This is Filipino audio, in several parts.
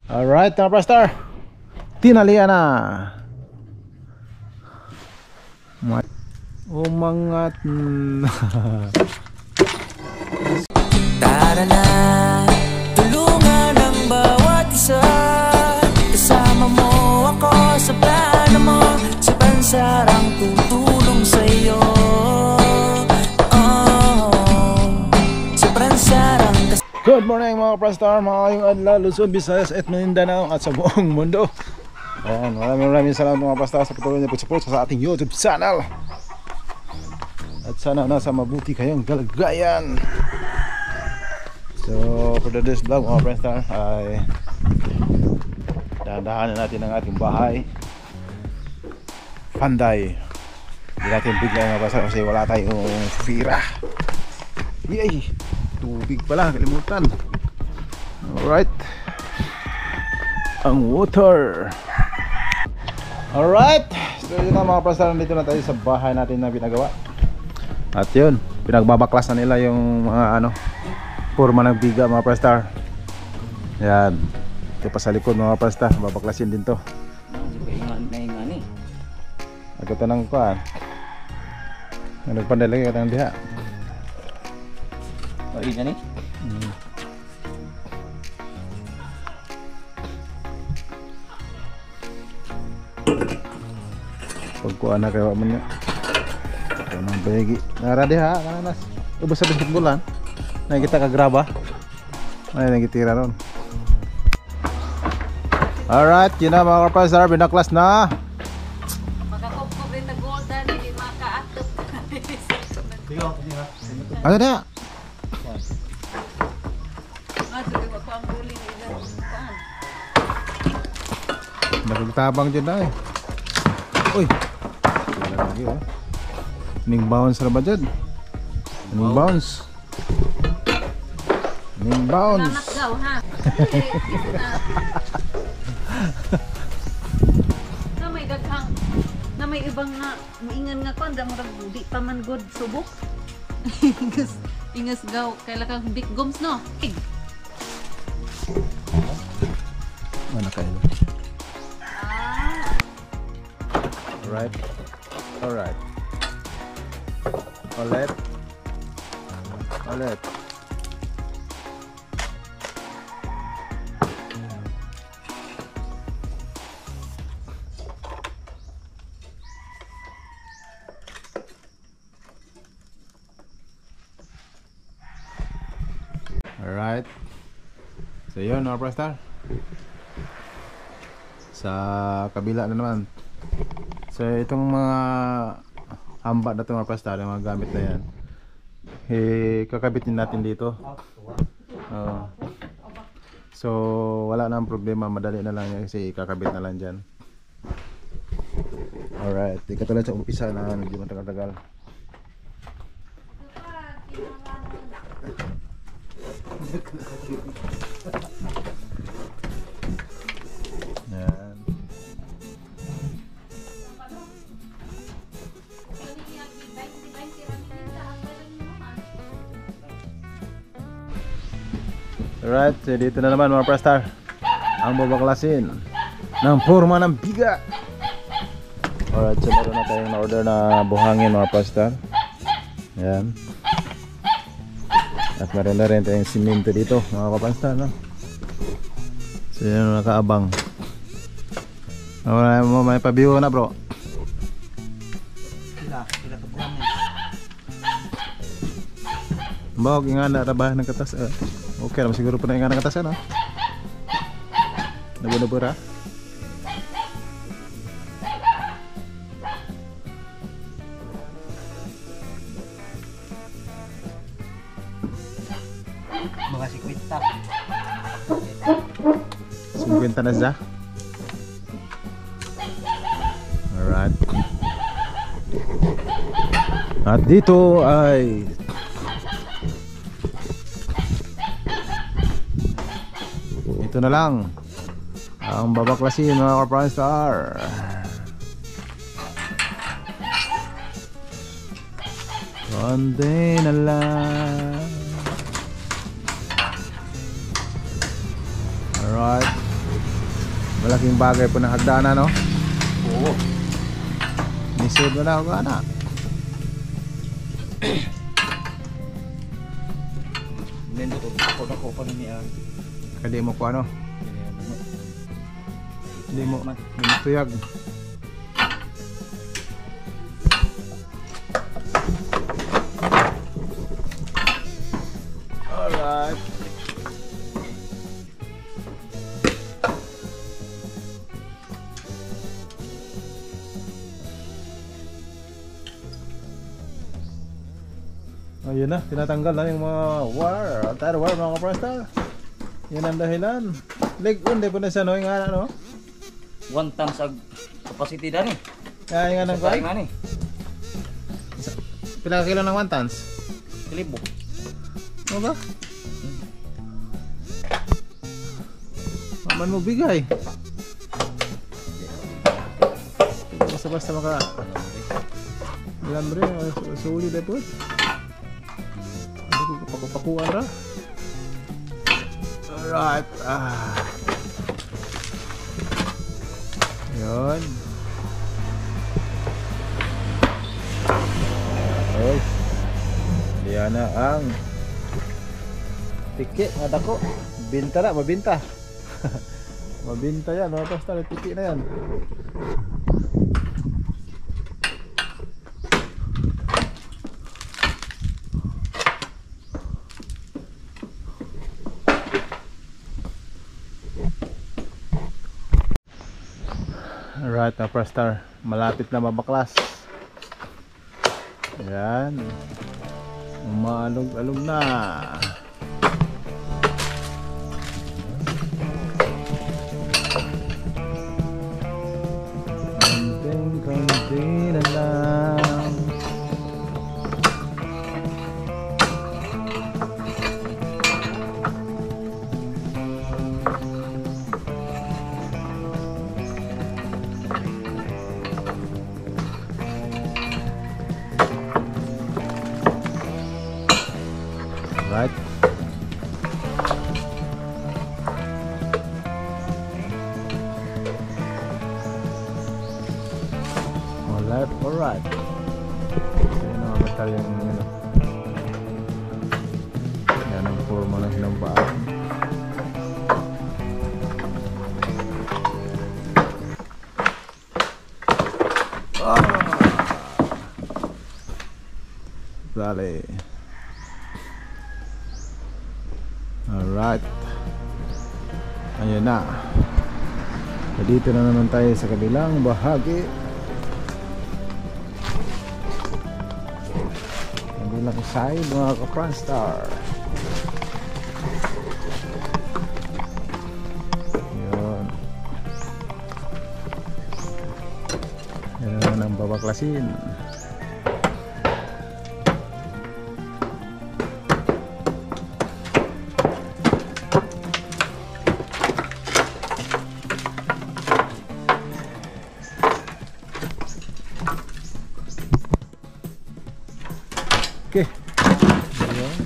Alright mga Prastar, tinalian na. Umangat. Tara na, tulungan ang bawat isa. Kasama mo ako sa plano mo, sa pansarang tutulong sa'yo. Sa pansarang Good morning mga Prastar, mga kayong adlaw, Luzon, Visayas at Mindanao at sa buong mundo. Ayan, maraming salamat mga Prastar sa patuloy na pag-support sa ating YouTube channel. At sana nasa mabuti kayong kalagayan. So for today's vlog mga Prastar ay dahan-dahanan natin ang ating bahay. Panday. Hindi natin bigla mga Prastar kasi wala tayong fira. Yay! Tubig pala, kalimutan. Alright, ang water. Alright, so yun na mga Prastar, nandito na tayo sa bahay natin na pinagawa. At yun, pinagbabaklas na nila yung mga forma ng biga mga Prastar. Yan, ito pa sa likod mga Prastar, babaklasin din to. Naingan eh. Nagkatanang ko nagpandal lagi katang diha. Oh, ingan eh. Pagkuhan na kayo mo niya. Ito nang bayagi. Nara diha, nanas. Ubos sa basketballan. Nakikita ka graba. Ay, nagitira ron. Alright, yun na mga Prastar, binaklas na. Magkakop-kop rin na golden, hindi makaatop. Ano na? Sabi ko ang guling ilan. Nagagtabang dyan na eh. Uy! Wala lagi Ning bounce na ba dyan? Ning bounce. Ning bounce. Lamak daw ha. Na may daghang, na may ibang nga, maingan nga ko, andang di pa man good subok. Ingas gaw, kaila kang big gums no? Mana kayo? Alright. Alright. Ulit. Ulit. Alright. So yun mga Prastar, sa kabila na naman. So itong mga hamba na ito mga Prastar, yung mga gamit na yan, kakabitin natin dito. So wala na ang problema, madali na lang yan kasi kakabit na lang dyan. Alright, di katulad sa umpisa na medyo matagal-tagal. Yan. Alright, so dito na naman mga Prastar ang babaklasin ng forma ng biga. Alright, so meron na tayong na-order na buhangin mga Prastar. Yan. At meron na rin tayong simento dito mga Prastar, no? So yan, nakaabang. May pabiho na bro. Sila to buwan eh. Bawag nga na rabahan ng katas. Okay naman siguro po na nga ng katas no? Nabunabura. Mga 50. 50 na siya. Alright. At dito ay ito na lang ang babaklasin mga Prastar. Konti na lang. Alright. Malaking bagay po ng hagdanan, no? Oo. Nisod mo na ako na. Nendo to. Ako pa niya. Kadi mo ko ano? Hindi mo tuyag. Alright. Ayun na, tinatanggal na yung mga wire, tire wire mga kaprastar. Yan ang dahilan. Leg-on, di po na siya no, yung ano, no? 1 tons ag capacity dani. Kaya yung anong Kaya kwan? nga ni. Pila ka kilo ng 1 tons? Kalibo. Ano ba? Maman mo bigay. Basta-basta maka lambre, suli na po. Ano ko pakupakuan ra? Alright. Yun. Oy. Diyan na ang tiki nga dako. Binta na, mabinta. Mabinta yan, mga pastor, tiki na yan. Alright, mga pastor, malapit na mabaklas. Ayan. Umaalog-alog na. Konting-konti na lang. Right. Left or right? Yan ang matal yung ano. Yan ang forma ng hinambaan. Dale. Alright. Ayan na. Dito na naman tayo sa kabilang bahagi. Kabilang side mga ka-Franstar. Yun. Yan naman ang babaklasin. Okay. Ayan.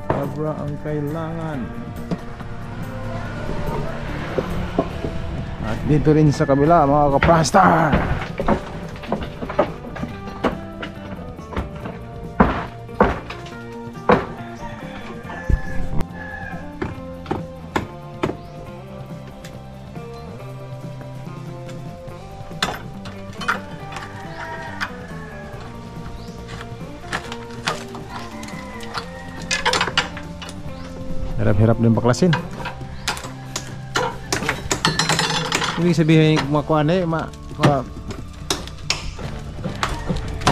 Kabra ang kailangan. At dito rin sa kabila mga ka-Franstar. Hirap-hirap din baklasin. Ibig sabihin kumakuan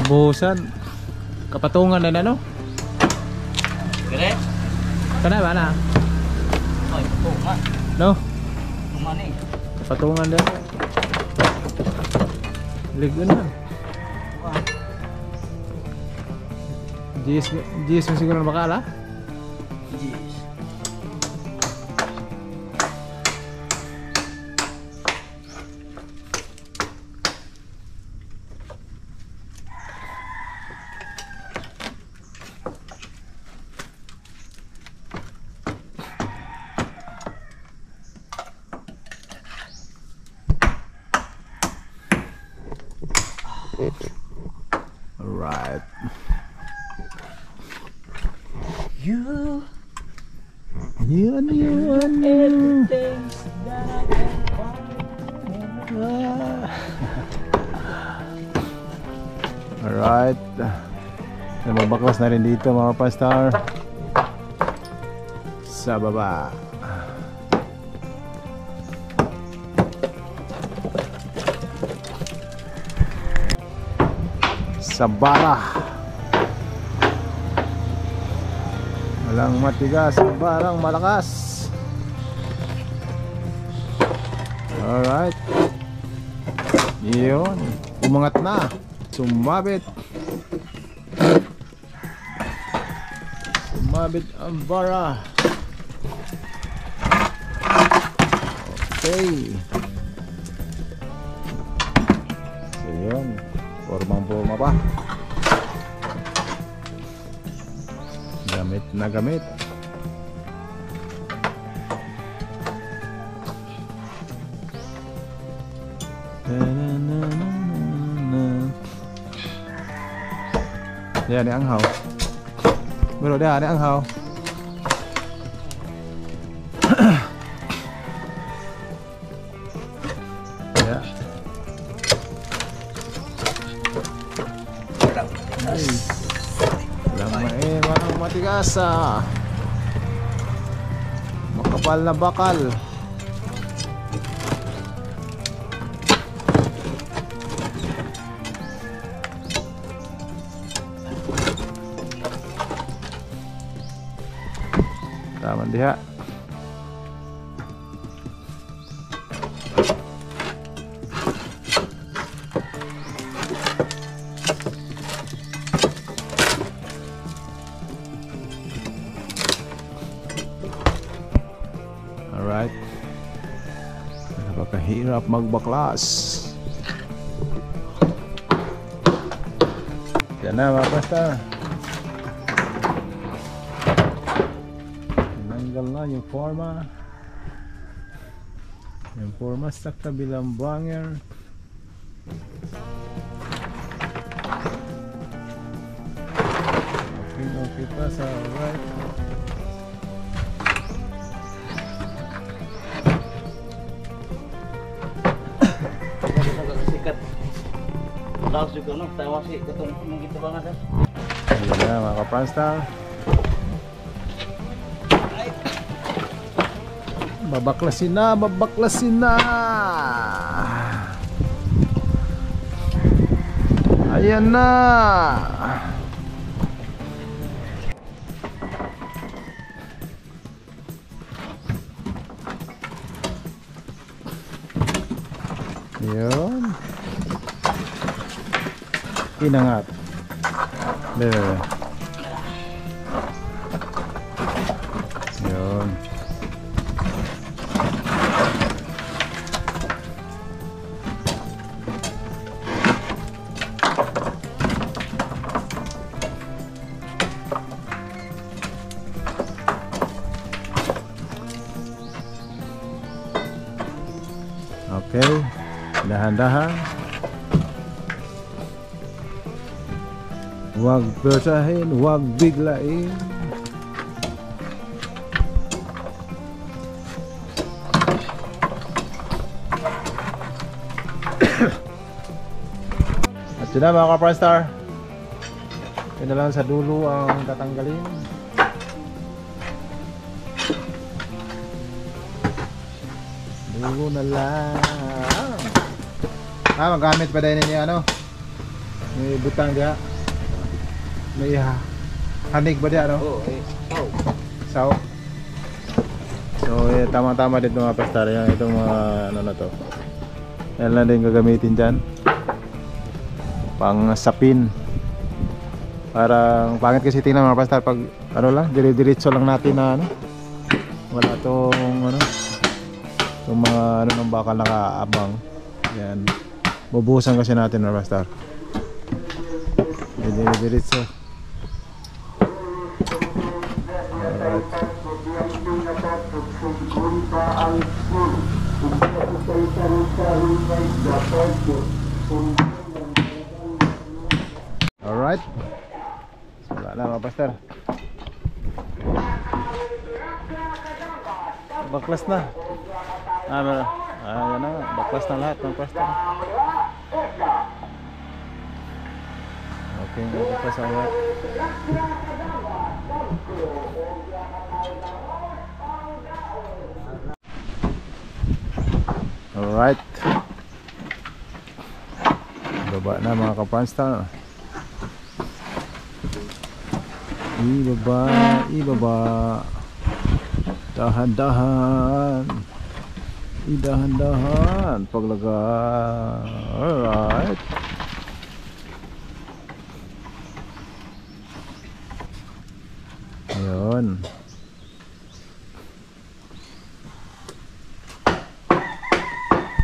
kabuhusan, kapatungan na no? Kere? Kana ba na? Ay, tuma. No? Tuma ni. Kapatungan din. Ligon na. GS mo siguro na bakala? Yes. Alright. You Yun. everything's that I can find. Alright. Nababaklas na rin dito mga pastar. Sa baba. Sa bara. Walang matigas, barang malakas. Alright. Yun. Umangat na. Sumabit. Sumabit ang bara. Okay. So yun. Formang-forma pa. Gamit na gamit. Yan, ang haw. Bro, dia ang haw. Ya. Lamain, walang matigas ah. Makapal na bakal. Taman diha. Alright. Napakahirap magbaklas. Yan na mga pastor. Tinanggal na yung forma. Yung forma sa kabilang banger. Okay pa sa right. Sikat. Laos juga no, tayo si katong mong gitabangan sa. Ayan na mga kapranstar. Babaklasin na, babaklasin na. Ayan na. Yun. Inangat. There. Yun. Okay. Dahan-dahan. Huwag persahin, huwag biglain. At yun na mga kapranstar. Yun na lang sa dulo ang tatanggalin. Dulo na lang. Magamit pa din niya ano. May butang dia. May hanig ba dia no? Oh, So, tama-tama dito mga pastar. Yan itong mga ano na to. Yan lang din gagamitin dyan. Pang sapin. Parang pangit kasi tingnan mga pastor pag ano lang, dire-diretso lang natin na ano. Wala tong ano, yung mga ano ng bakal nakaabang. Yan. Bubuhusan kasi natin mga pastor. Dire-diretso. Alright. Alright. Wala na mga pastor. Baklas na. Meron. Ayan na. Baklas na lahat mga pastor. Okay, baklas na lahat. Alright. Baba na mga kapanstar. Ibaba, ibaba. Dahan-dahan. Idahan-dahan paglagay. Alright. Ayun.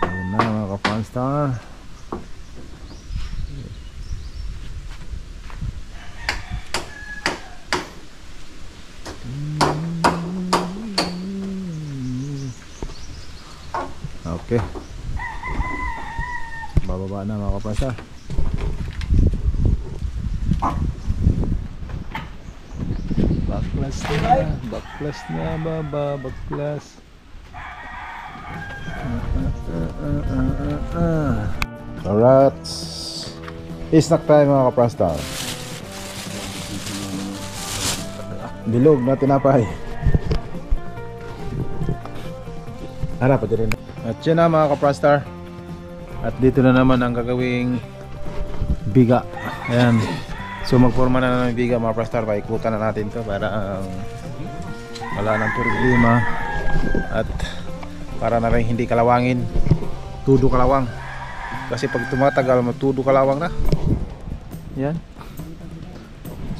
Ayun na mga ka-Fanstar. Okay. Bababa na mga ka-Fanstar. Baklas na, baklas na, baba, baklas. Alright, snack tayo mga kaprastar. Bilog na tinapay. Harap pa din. At yun na mga kaprastar. At dito na naman ang gagawing biga. Ayan. So magforma na ng biga mga prastar. Paikutan na natin to para wala nang problema. At para na rin hindi kalawangin. Tudo kalawang. Kasi pag tumatagal matudo kalawang na. Yan.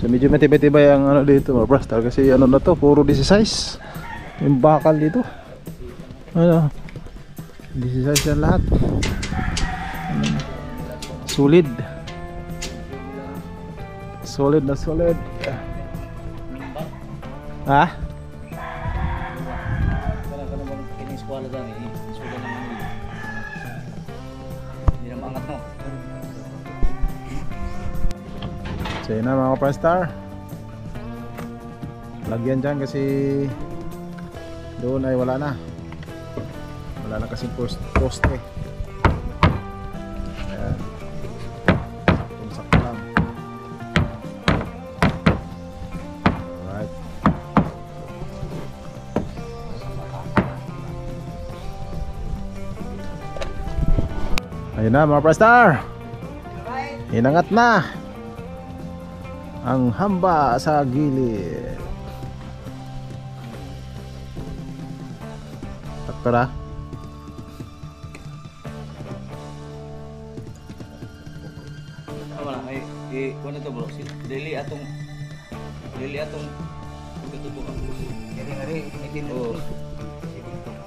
So medyo matibay-tibay ang ano dito mga prastar. Kasi ano na to, puro 16. Yung bakal dito. Ano, 16 yan lahat. Solid. Solid na solid. Ha? So yun na mga ka-Fanstar. Lagyan dyan kasi doon ay wala na. Wala na kasing poste. Ayan. Tumsak lang. Alright. Ayun na mga ka-Fanstar. Inangat na ang hamba sa gilid. Taktora. Wala ay kuno to bro. Dili atong tutubo ka. Kaya itin oh.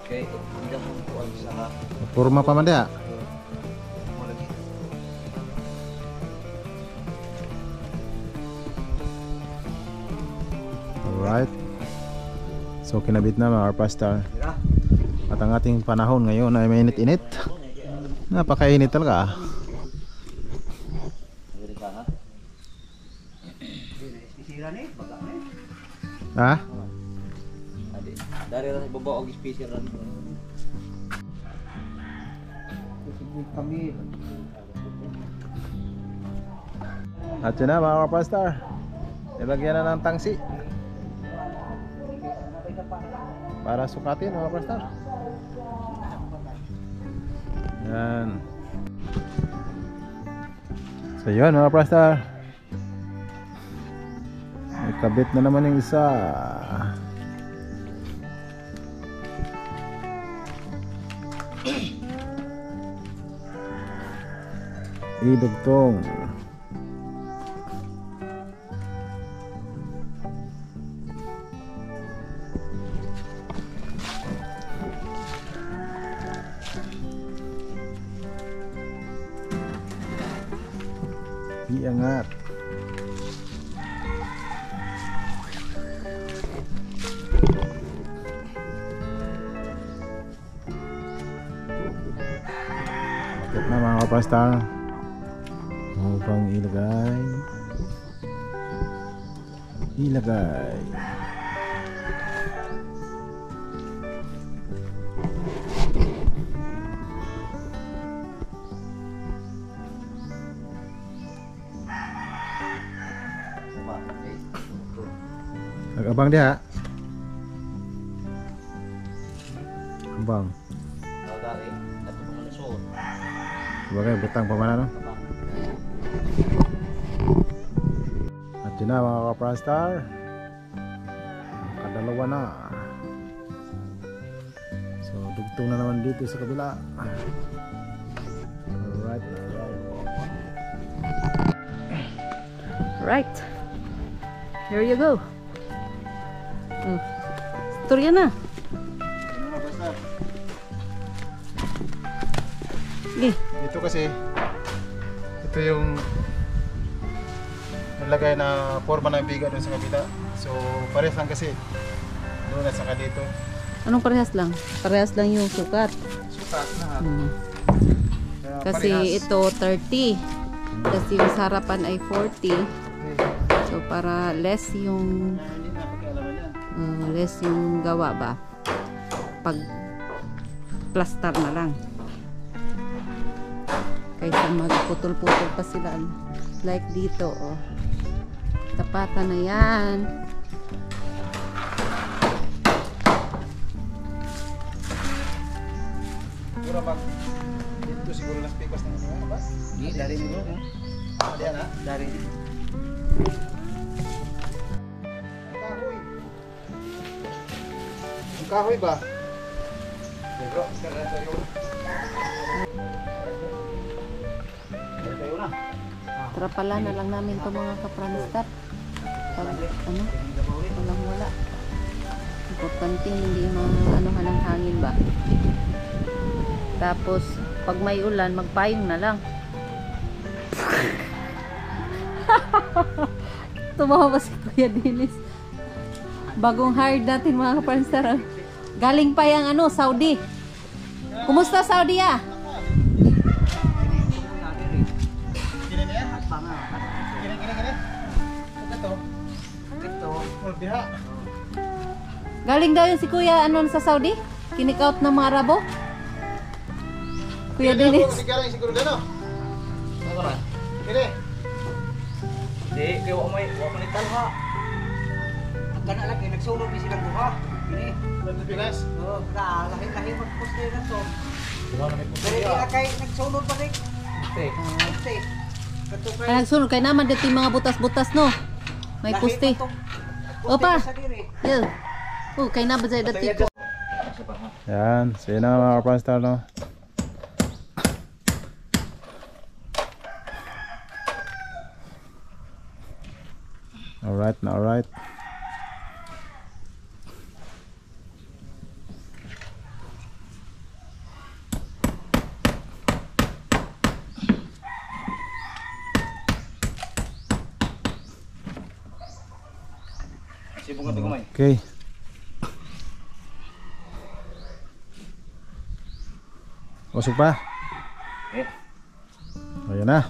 Okay, hindi mo kuan sa Forma pa man dia. Alright. So kinabit na mga ka-Fanstar. At ang ating panahon ngayon ay mainit-init. Napakainit talaga. Ha? Dari ra baba og special ran. At yun na mga ka-Fanstar. Ilagyan na ng tangsi para sukatin mga ka-Fanstar. Yan. So yun mga ka-Fanstar. May kabit na naman yung isa. Idugtong. iangat. Bakit na mga kapastar upang ilagay abang dia abang sebagai betang pemana no? At yun na mga kaprastar, kadalawa na. So dugtong na naman dito sa kabila. Right. Here you go. Storya na. Ito kasi ito yung nalagay na forma ng biga doon sa kabila. So parehas lang kasi doon at saka dito. Anong parehas lang? Parehas lang yung sukat. Sukat lahat. Kaya Kasi parehas. ito 30. Kasi yung sa harapan ay 40. So para less yung Hindi na pakialaman yan. less yung gawa ba? Pag plaster na lang. Kaysa magputol-putol pa sila. Like dito, oh. Tapatan na yan. Siguro mag dito siguro las pikos na ano ba? Di dari mo bro. Diyan ha? Dari. Ang kahoy. Ang kahoy ba? Okay, bro, sekarang tayo. Tayo na. Trapala na lang namin to mga kapranstat. Pag ano, walang wala. Importante hindi maanuhan ng hangin ba. Tapos pag may ulan, magpayong na lang. Tumawa pa si Kuya Dennis. Bagong hired natin mga kapranstat. Galing pa yung ano, Saudi. Kumusta Saudi ah? Gini niya? At panga. Gini. Ito. Ito. Full biha. Galing daw yun si Kuya ano sa Saudi? Kinik-out ng mga Arabo? Kuya Dennis. Siguro siguro gano. Ano ba? Gini. Di kay wa may talha. Kana lagi nagsulod ni silang duha. Ini. Sa Pinas. Oh, lahi magposte na to. Wala na may Pero ila kay nagsulod pa rin. Poste. Katukay. Ay, nagsunod kay naman dito yung mga butas-butas no. May puste. Opa. Yeah. Oh, kay na ba sa dati ko. Yan, sige na mga kapranstar no. Alright na alright. Okay. Masuk pa? Ayan na.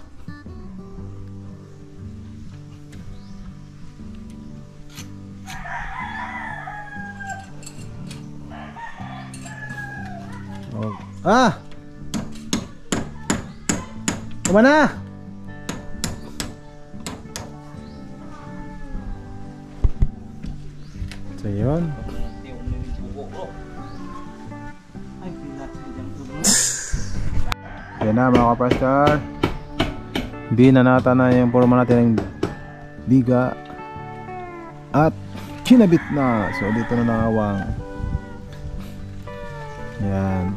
Oh. Ah! Kumana? So yun. Yan na mga kaprastar. Binanata na yung forma natin ng biga. At kinabit na. So dito na nakawang. Yan.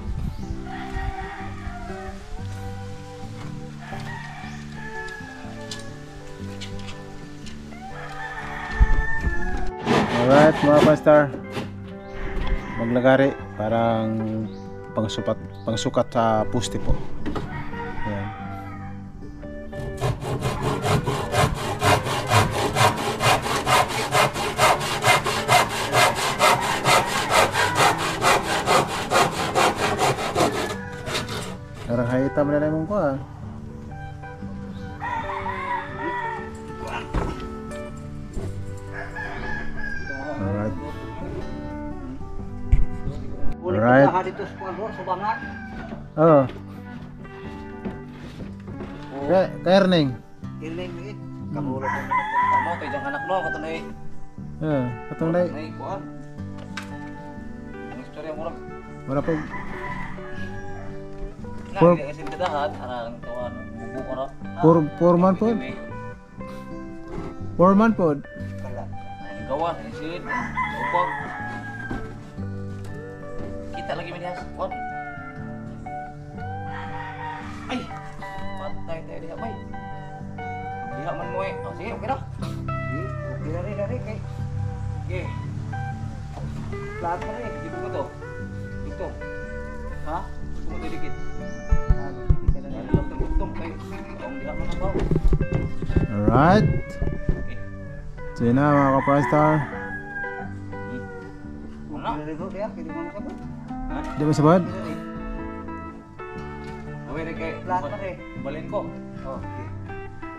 Alright mga kaprastar. Maglagari. Parang pangsukat sa poste po. Ayan. Aha dito sa kuwan bro, subangan. Oo. Oh, Kairning. iring ni. Kamulo ko na tama kay jang anak no katunay. Katong day. Nay kuan. Ang istorya mo ron. Wala po. Na hindi kasi dadahan arang tuwan bubu ko ra. Foreman po. Foreman po. Kala. Ay gawa isin. Upog. Kita lagi medias. Kuan. Ay. Patay tayo diha bay. Diha man mo eh. Oh, sige, okay na. Sige, okay na rin kay. Sige. Lahat mo rin, di ko to. Dito. Ha? Sumunod dikit. Tungtong kay. Ang diha man ang bawo. Alright. So yun na mga ka-Pranstar. Ano? Ha? Di mo sabad? Okay rin kay. Lahat mo rin. Balin ko. Oh, okay.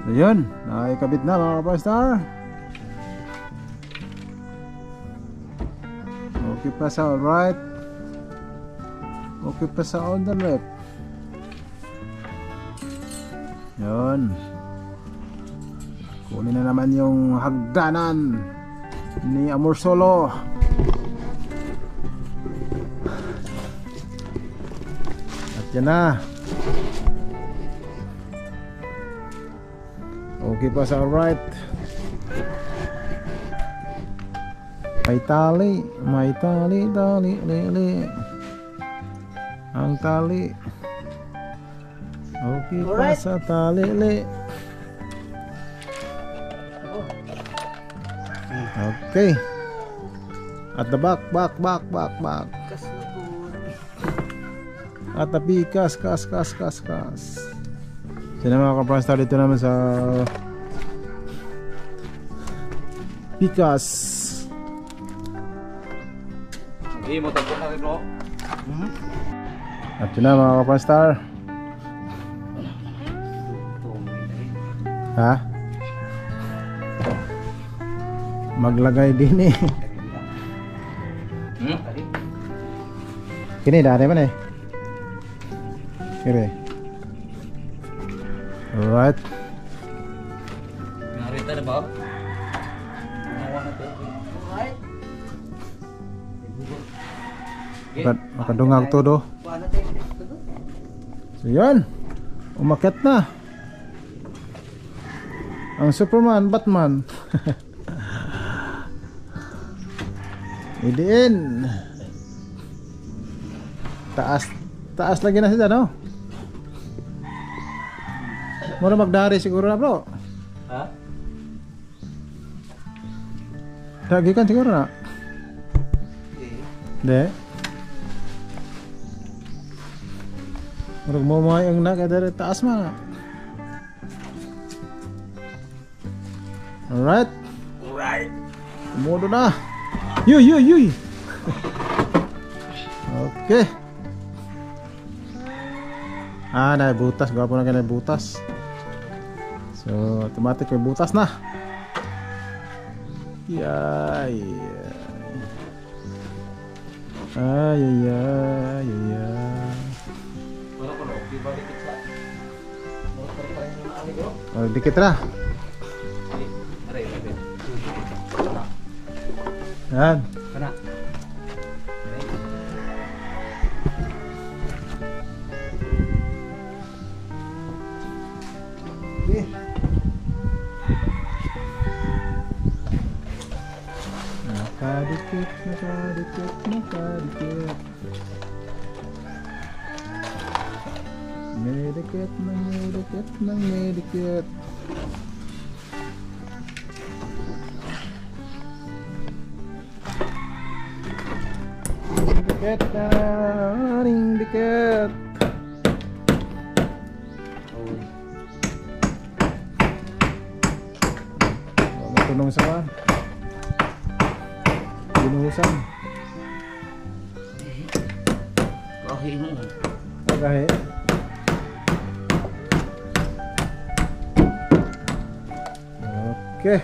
So yun, nakikabit na mga ka-Pranstar. Okay pa sa right. Okay pa sa on the left. Yun. Kunin na naman yung hagdanan ni Amor Solo. At yan na. Okay pa sa right. May tali, lili. Ang tali. Okay pa sa tali, li. Okay. At the back. At the pikas, kas. Sino mga ka-Pranstar dito naman sa pikas. Hindi mo tagpo na rin bro. At yun na mga ka-Pranstar. Ha? Maglagay din eh. Kini dari mana eh? Kiri. Alright. Narita na ba? Nawa na to. Alright. Makadungag to do. So yan. Umakyat na. Ang Superman, Batman. Idiin. Taas lagi na siya, no? Mura magdari siguro na, bro. Ha? Lagi kan siguro na. Hindi. Mura mumayang na kada taas man. Alright. Modo na. Yuy. Okay. Nah butas, gwapo na kaya butas. So automatic may butas na. Yay. Ay. Oh, dikit na. Yan. Kana. Nakadikit. Medikit. Dikit. Tunong sa kan. Binuhusan. Kahi mo. Kahi. Okay.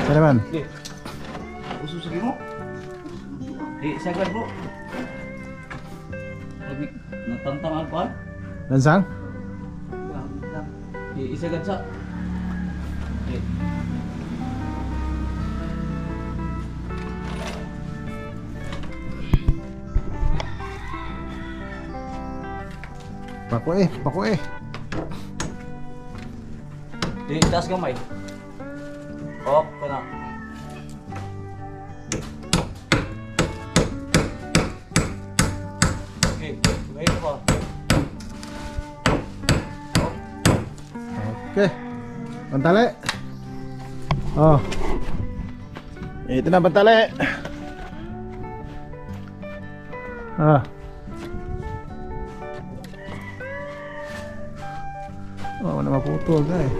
Sana man. Di. Usus lagi mo. Sagad bro. Lagi natantang alpan. Lansang? Isagad sa. Pako eh. Di taas gamay. Op, kana. Okay, ngayon pa. Okay. Pantali. Oh. Ito na pantali. Ah. Oh, mana maputol na eh.